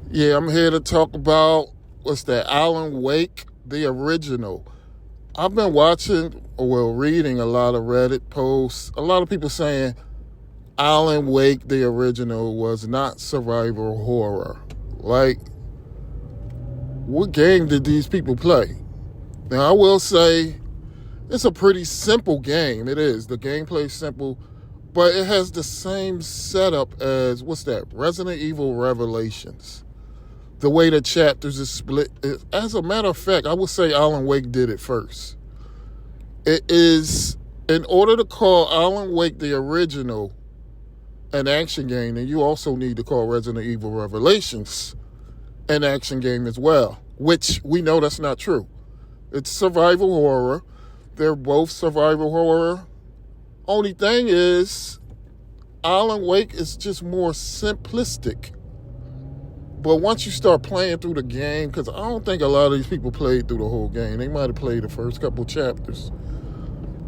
Yeah, I'm here to talk about what's that? Alan Wake, the original. I've been watching, well, reading a lot of Reddit posts. A lot of people saying Alan Wake, the original, was not survival horror. Like, what game did these people play? Now, I will say it's a pretty simple game. It is. The gameplay's simple, but it has the same setup as, what's that? Resident Evil Revelations. The way the chapters is split. As a matter of fact, I would say Alan Wake did it first. It is, in order to call Alan Wake the original an action game, then you also need to call Resident Evil Revelations an action game as well, which we know that's not true. It's survival horror. They're both survival horror. Only thing is, Alan Wake is just more simplistic. But once you start playing through the game, because I don't think a lot of these people played through the whole game. They might have played the first couple chapters.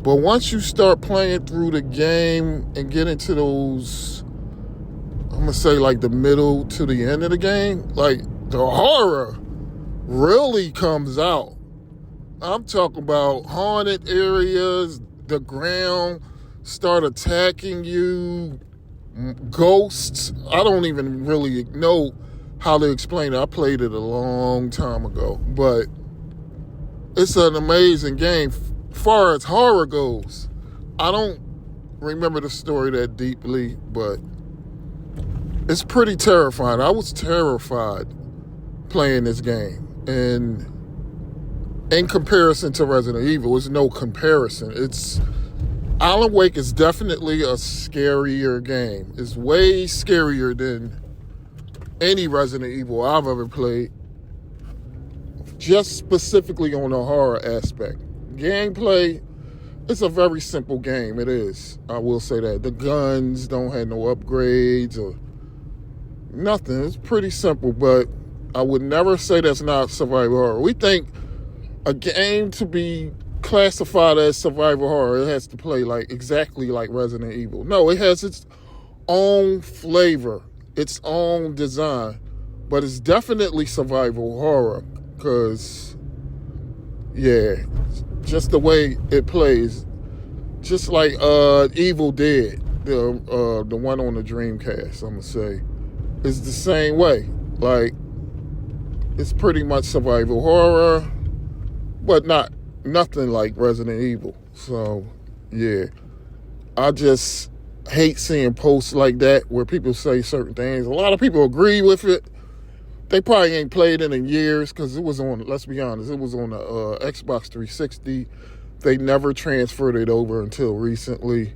But once you start playing through the game and get into those, I'm going to say like the middle to the end of the game, like the horror really comes out. I'm talking about haunted areas, the ground start attacking you, ghosts. I don't even really know how to explain it. I played it a long time ago, but it's an amazing game. As far as horror goes, I don't remember the story that deeply, but it's pretty terrifying. I was terrified playing this game, and in comparison to Resident Evil, there's no comparison. Alan Wake is definitely a scarier game. It's way scarier than any Resident Evil I've ever played, just specifically on the horror aspect. Gameplay, it's a very simple game. It is. I will say that. The guns don't have no upgrades or nothing. It's pretty simple, but I would never say that's not survival horror. We think a game to be classified as survival horror, it has to play like exactly like Resident Evil. No, it has its own flavor, its own design, but it's definitely survival horror because, yeah, just the way it plays, just like Evil Dead, the one on the Dreamcast, I'm gonna say, is the same way. Like, it's pretty much survival horror, but nothing like Resident Evil. So, yeah, I just hate seeing posts like that where people say certain things. A lot of people agree with it. They probably ain't played it in years because it was on, let's be honest, it was on the Xbox 360. They never transferred it over until recently,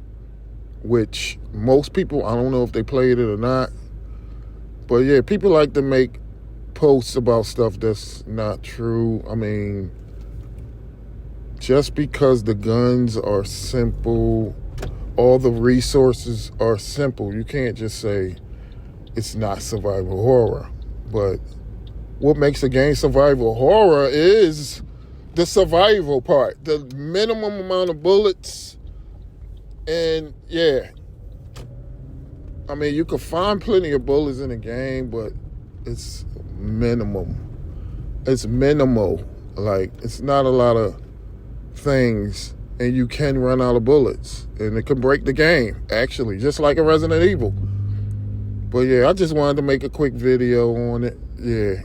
which most people, I don't know if they played it or not. But yeah, people like to make posts about stuff that's not true. I mean, just because the guns are simple, all the resources are simple, you can't just say it's not survival horror. But what makes a game survival horror is the survival part, the minimum amount of bullets. And yeah, I mean, you can find plenty of bullets in a game, but it's minimum. It's minimal. Like, it's not a lot of things, and you can run out of bullets, and it can break the game, actually, just like a Resident Evil. But yeah, I just wanted to make a quick video on it. Yeah,